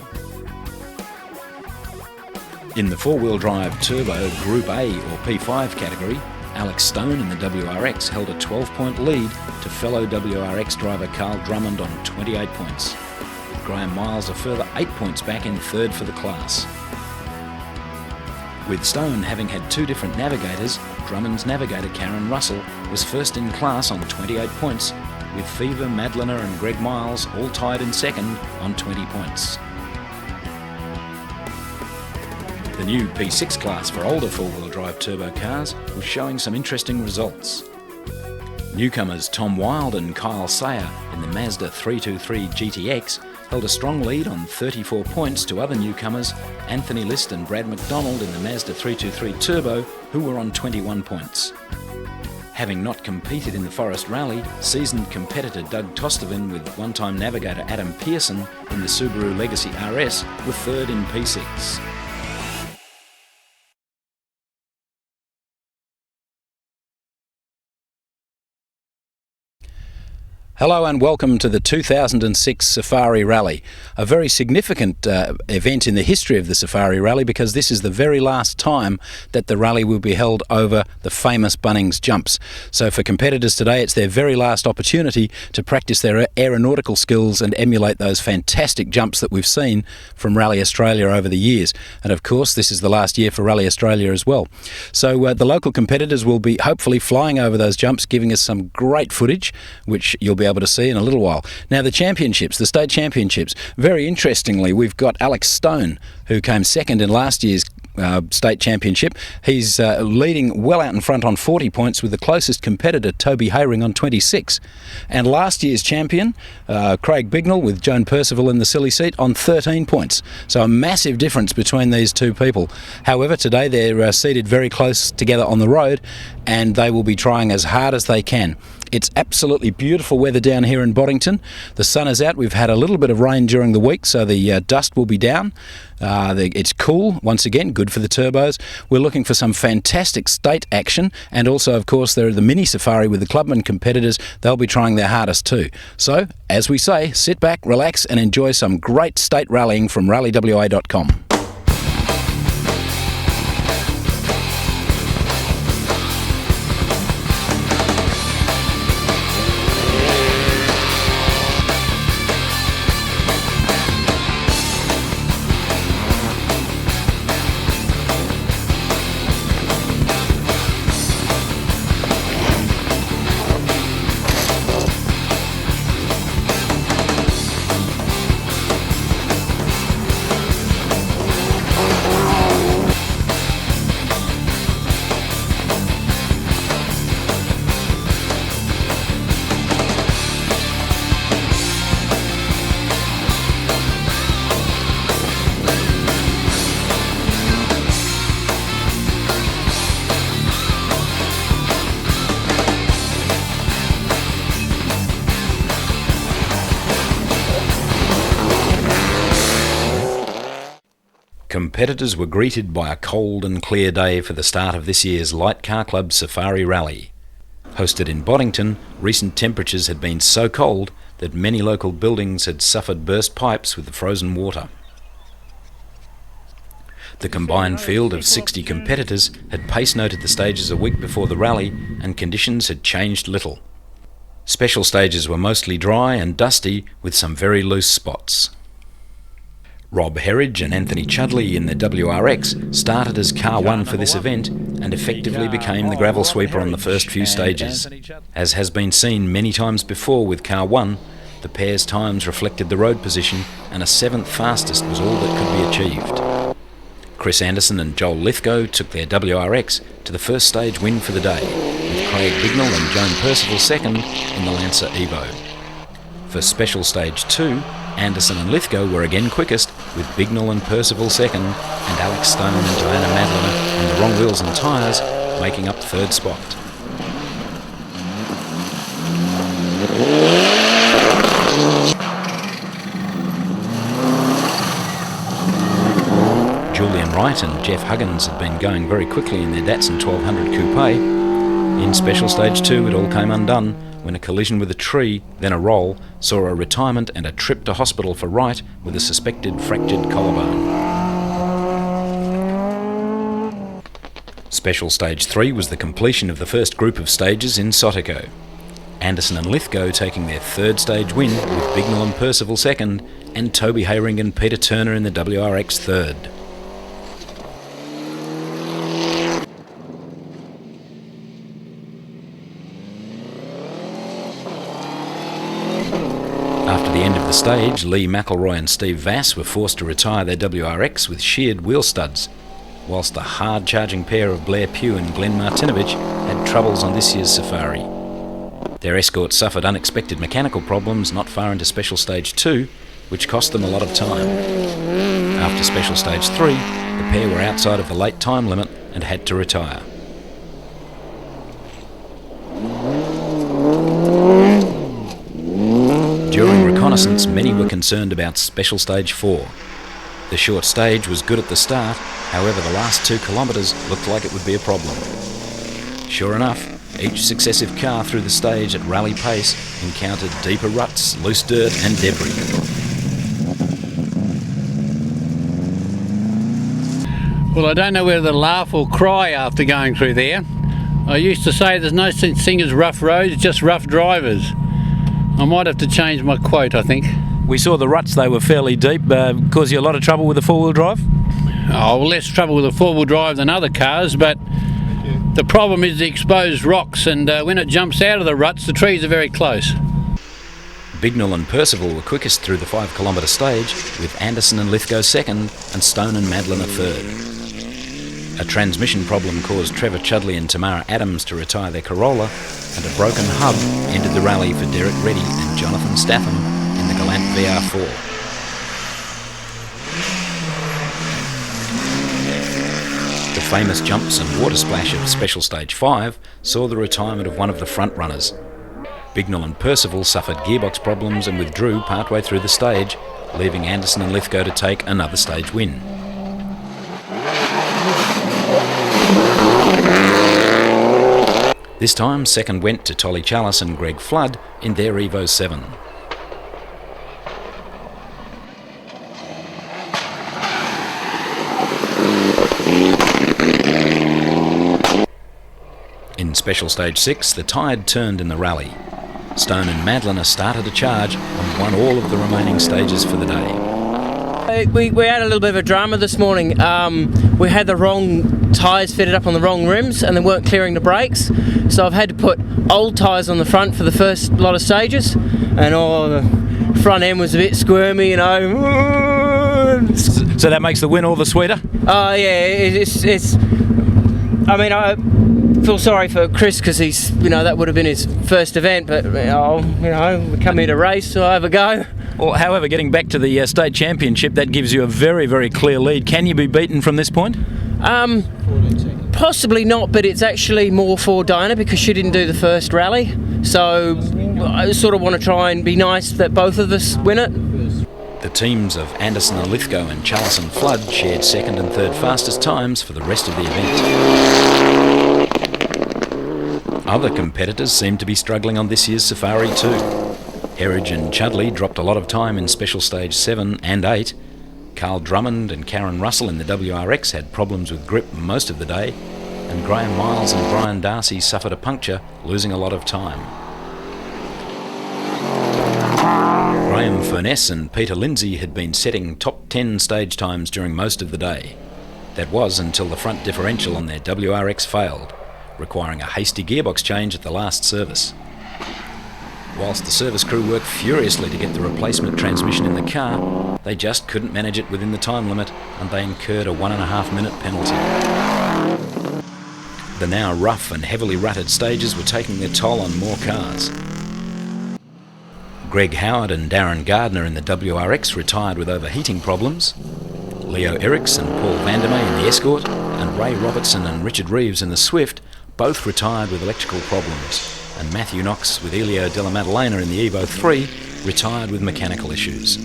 In the 4-wheel drive Turbo Group A or P5 category, Alex Stone in the WRX held a 12-point lead to fellow WRX driver Carl Drummond on 28 points, with Graham Miles a further 8 points back in third for the class. With Stone having had 2 different navigators, Drummond's navigator Karen Russell was first in class on 28 points, with Fever, Madlener and Greg Miles all tied in second on 20 points. The new P6 class for older 4-wheel drive turbo cars was showing some interesting results. Newcomers Tom Wilde and Kyle Sayer in the Mazda 323 GTX held a strong lead on 34 points to other newcomers Anthony List and Brad McDonald in the Mazda 323 Turbo, who were on 21 points. Having not competed in the Forest Rally, seasoned competitor Doug Tostervin with one-time navigator Adam Pearson in the Subaru Legacy RS were third in P6. Hello and welcome to the 2006 Safari Rally, a very significant event in the history of the Safari Rally because this is the very last time that the rally will be held over the famous Bunnings jumps. So for competitors today, it's their very last opportunity to practice their aeronautical skills and emulate those fantastic jumps that we've seen from Rally Australia over the years. And of course, this is the last year for Rally Australia as well. So the local competitors will be hopefully flying over those jumps, giving us some great footage, which you'll be able to see in a little while. Now the championships, the state championships, very interestingly, we've got Alex Stone, who came second in last year's state championship. He's leading well out in front on 40 points with the closest competitor, Toby Hayring, on 26. And last year's champion, Craig Bignell, with Joan Percival in the silly seat, on 13 points. So a massive difference between these two people. However, today they're seated very close together on the road, and they will be trying as hard as they can. It's absolutely beautiful weather down here in Boddington. The sun is out. We've had a little bit of rain during the week, so the dust will be down. It's cool, once again, good for the turbos. We're looking for some fantastic state action, and also, of course, there are the mini safari with the clubman competitors. They'll be trying their hardest too. So, as we say, sit back, relax, and enjoy some great state rallying from rallywa.com. Competitors were greeted by a cold and clear day for the start of this year's Light Car Club Safari Rally. Hosted in Boddington, recent temperatures had been so cold that many local buildings had suffered burst pipes with the frozen water. The combined field of 60 competitors had pace noted the stages a week before the rally, and conditions had changed little. Special stages were mostly dry and dusty, with some very loose spots. Rob Herridge and Anthony Chudley in the WRX started as Car 1 for this event and effectively became the gravel sweeper on the first few stages. As has been seen many times before with Car 1, the pair's times reflected the road position, and a 7th fastest was all that could be achieved. Chris Anderson and Joel Lithgow took their WRX to the first stage win for the day, with Craig Bignell and Joan Percival second in the Lancer Evo. For Special Stage 2, Anderson and Lithgow were again quickest, with Bignell and Percival second, and Alex Stone and Diana Madliner on the wrong wheels and tyres making up third spot. Julian Wright and Jeff Huggins had been going very quickly in their Datsun 1200 Coupe. In Special Stage 2 it all came undone when a collision with a tree, then a roll, saw a retirement and a trip to hospital for Wright with a suspected fractured collarbone. Special Stage 3 was the completion of the first group of stages in Sotico. Anderson and Lithgow taking their third stage win, with Bignell and Percival second, and Toby Hayring and Peter Turner in the WRX third. After the end of the stage, Lee McElroy and Steve Vass were forced to retire their WRX with sheared wheel studs, whilst the hard-charging pair of Blair Pugh and Glenn Martinovich had troubles on this year's safari. Their escort suffered unexpected mechanical problems not far into Special Stage 2, which cost them a lot of time. After Special Stage 3, the pair were outside of the late time limit and had to retire. During reconnaissance, many were concerned about Special Stage 4. The short stage was good at the start, however the last 2 kilometres looked like it would be a problem. Sure enough, each successive car through the stage at rally pace encountered deeper ruts, loose dirt and debris. Well, I don't know whether to laugh or cry after going through there. I used to say there's no such thing as rough roads, just rough drivers. I might have to change my quote, I think. We saw the ruts, they were fairly deep. Caused you a lot of trouble with the four-wheel drive? Oh, well, less trouble with the four-wheel drive than other cars, but the problem is the exposed rocks, and when it jumps out of the ruts, the trees are very close. Bignell and Percival were quickest through the 5 kilometre stage, with Anderson and Lithgow second and Stone and Madliner third. A transmission problem caused Trevor Chudley and Tamara Adams to retire their Corolla, and a broken hub ended the rally for Derek Reddy and Jonathan Statham in the Galant VR4. The famous jumps and water splash of Special Stage 5 saw the retirement of one of the front runners. Bignell and Percival suffered gearbox problems and withdrew partway through the stage, leaving Anderson and Lithgow to take another stage win. This time, second went to Tolly Challis and Greg Flood in their Evo 7. In Special Stage 6, the tide turned in the rally. Stone and Madliner started a charge and won all of the remaining stages for the day. We had a little bit of a drama this morning. We had the wrong tyres fitted up on the wrong rims and they weren't clearing the brakes. So I've had to put old tyres on the front for the first lot of stages, and the front end was a bit squirmy, you know. So that makes the win all the sweeter? Oh yeah, it's I mean, I feel sorry for Chris because he's, that would have been his first event, but we come here to race, so I have a go. Well, however, getting back to the state championship, that gives you a very, very clear lead. Can you be beaten from this point? Possibly not, but it's actually more for Diana because she didn't do the first rally. So I sort of want to try and be nice that both of us win it. The teams of Anderson and Lithgow and Challis and Flood shared second and third fastest times for the rest of the event. Other competitors seem to be struggling on this year's safari too. Herridge and Chudley dropped a lot of time in Special Stage 7 and 8. Carl Drummond and Karen Russell in the WRX had problems with grip most of the day, and Graham Miles and Brian Darcy suffered a puncture, losing a lot of time. Graham Furness and Peter Lindsay had been setting top 10 stage times during most of the day. That was until the front differential on their WRX failed, requiring a hasty gearbox change at the last service. Whilst the service crew worked furiously to get the replacement transmission in the car, they just couldn't manage it within the time limit, and they incurred a 1.5 minute penalty. The now rough and heavily rutted stages were taking their toll on more cars. Greg Howard and Darren Gardner in the WRX retired with overheating problems. Leo Eriks and Paul Vandermeer in the Escort, and Ray Robertson and Richard Reeves in the Swift both retired with electrical problems, and Matthew Knox with Elio Della Maddalena in the Evo 3 retired with mechanical issues.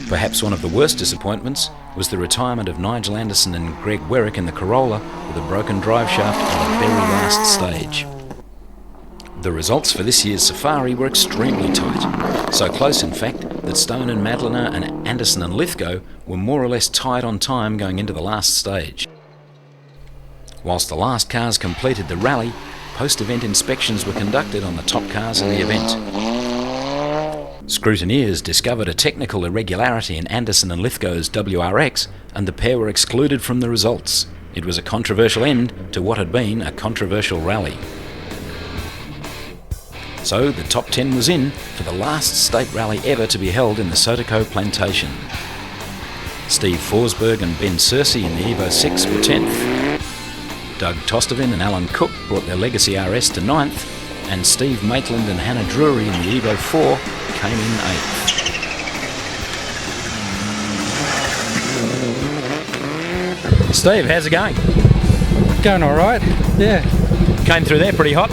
Perhaps one of the worst disappointments was the retirement of Nigel Anderson and Greg Werrick in the Corolla with a broken drive shaft on the very last stage. The results for this year's safari were extremely tight, so close in fact that Stone and Madliner and Anderson and Lithgow were more or less tied on time going into the last stage. Whilst the last cars completed the rally, post-event inspections were conducted on the top cars in the event. Scrutineers discovered a technical irregularity in Anderson and Lithgow's WRX, and the pair were excluded from the results. It was a controversial end to what had been a controversial rally. So the top 10 was in for the last state rally ever to be held in the Sotico Plantation. Steve Forsberg and Ben Searcy in the Evo 6 were 10th. Doug Tostevin and Alan Cook brought their Legacy RS to 9th, and Steve Maitland and Hannah Drury in the Evo 4 came in 8th. Steve, how's it going? Going all right, yeah. Came through there pretty hot.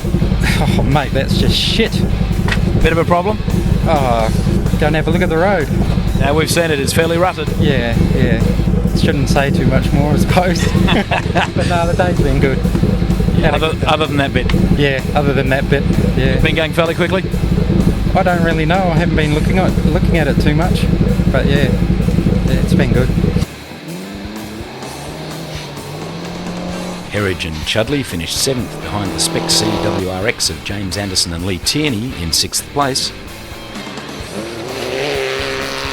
Oh, mate, that's just shit. Bit of a problem? Oh, go and have a look at the road. Now we've seen it, it's fairly rutted. Yeah. Shouldn't say too much more, I suppose. But no, the day's been good. Other than that bit? Yeah, other than that bit, yeah. Been going fairly quickly? I don't really know, I haven't been looking at it too much. But yeah, it's been good. Herridge and Chudley finished 7th behind the Spec C WRX of James Anderson and Lee Tierney in 6th place.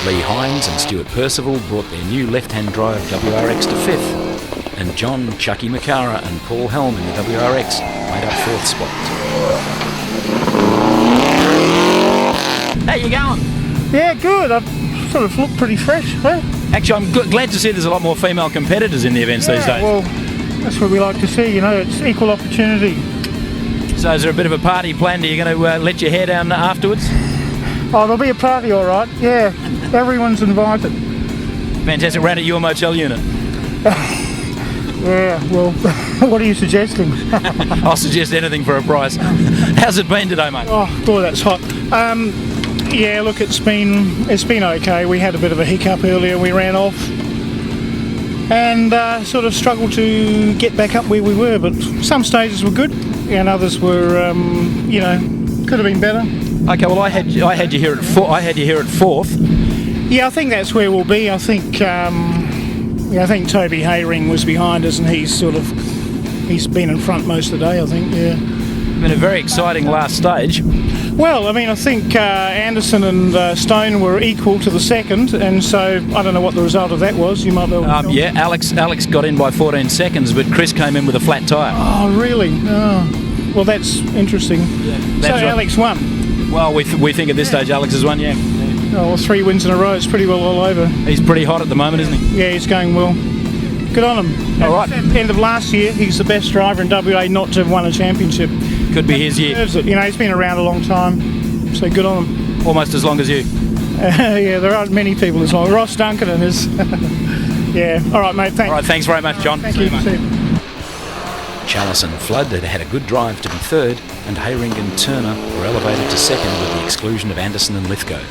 Lee Hines and Stuart Percival brought their new left-hand drive WRX to 5th, and John, Chucky McCara and Paul Helm in the WRX made up 4th spot. How you going? Yeah, good. I sort of look pretty fresh, huh? Actually, I'm glad to see there's a lot more female competitors in the events these days. Well, that's what we like to see, you know, it's equal opportunity. So is there a bit of a party planned? Are you going to let your hair down afterwards? Oh, there'll be a party, all right. Yeah, everyone's invited. Fantastic. Round at your motel unit. Yeah, well, what are you suggesting? I'll suggest anything for a price. How's it been today, mate? Oh, boy, that's hot. Yeah, look, it's been okay. We had a bit of a hiccup earlier. We ran off and sort of struggled to get back up where we were. But some stages were good, and others were, you know, could have been better. Okay, well, I had you here at fourth. Yeah, I think that's where we'll be. I think Toby Hayring was behind us, and he's been in front most of the day. I think, yeah. Been a very exciting last stage. Well, I mean, I think Anderson and Stone were equal to the second, and so I don't know what the result of that was. You might be able to yeah, Alex got in by 14 seconds, but Chris came in with a flat tyre. Oh, really? Oh, well, that's interesting. Yeah, that's so right. Alex won. Well, we think at this stage Alex has won, yeah. Oh, well, 3 wins in a row. It's pretty well all over. He's pretty hot at the moment, isn't he? Yeah, he's going well. Good on him. All right. At the end of last year, he's the best driver in WA not to have won a championship. Could be his year. Deserves it. You know, he's been around a long time, so good on him. Almost as long as you. Yeah, there aren't many people as long. Ross Duncan is. Yeah. All right, mate. Thanks. All right. Thanks very much, John. Thank you. Chalice and Flood had a good drive to be third, and Hayring and Turner were elevated to second with the exclusion of Anderson and Lithgow.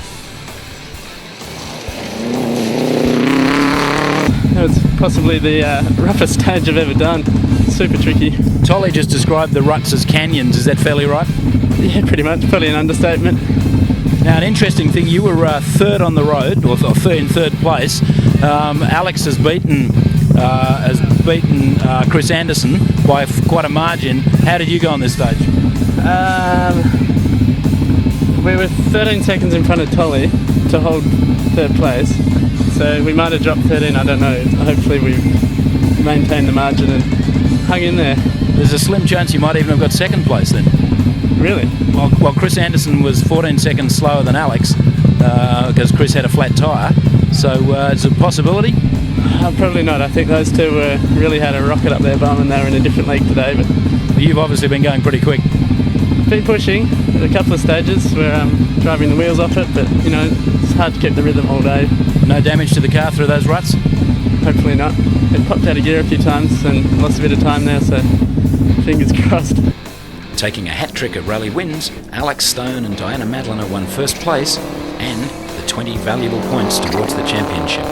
It's possibly the roughest stage I've ever done. Super tricky. Tolly just described the ruts as canyons. Is that fairly right? Yeah, pretty much. Probably an understatement. Now, an interesting thing, you were third on the road, or in third place. Alex has beaten Chris Anderson by quite a margin. How did you go on this stage? We were 13 seconds in front of Tolly to hold third place. So we might have dropped 13, I don't know. Hopefully we maintained the margin and hung in there. There's a slim chance you might even have got second place then. Really? Well, Chris Anderson was 14 seconds slower than Alex because Chris had a flat tyre. So it's a possibility? Probably not. I think those two really had a rocket up their bum and they were in a different league today. But you've obviously been going pretty quick. Been pushing at a couple of stages where I'm driving the wheels off it, but you know, it's hard to keep the rhythm all day. No damage to the car through those ruts? Hopefully not. It popped out of gear a few times and lost a bit of time there, so fingers crossed. Taking a hat-trick of rally wins, Alex Stone and Diana Madliner won first place and the 20 valuable points towards the championship.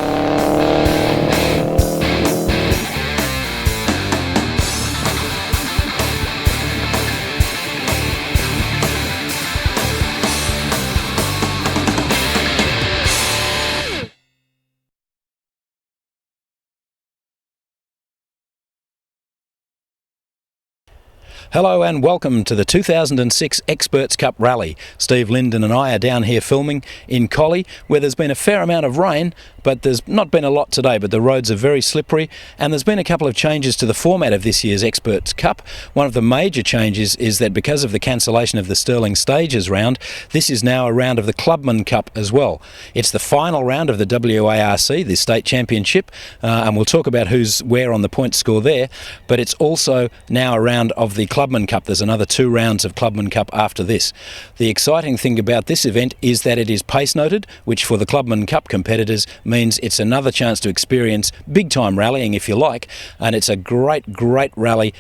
Hello and welcome to the 2006 Experts Cup Rally. Steve Linden and I are down here filming in Collie, where there's been a fair amount of rain, but there's not been a lot today, but the roads are very slippery, and there's been a couple of changes to the format of this year's Experts Cup. One of the major changes is that because of the cancellation of the Stirling Stages round, this is now a round of the Clubman Cup as well. It's the final round of the WARC, the state championship, and we'll talk about who's where on the point score there, but it's also now a round of the Clubman Cup. There's another 2 rounds of Clubman Cup after this. The exciting thing about this event is that it is pace noted, which for the Clubman Cup competitors means it's another chance to experience big time rallying if you like, and it's a great rally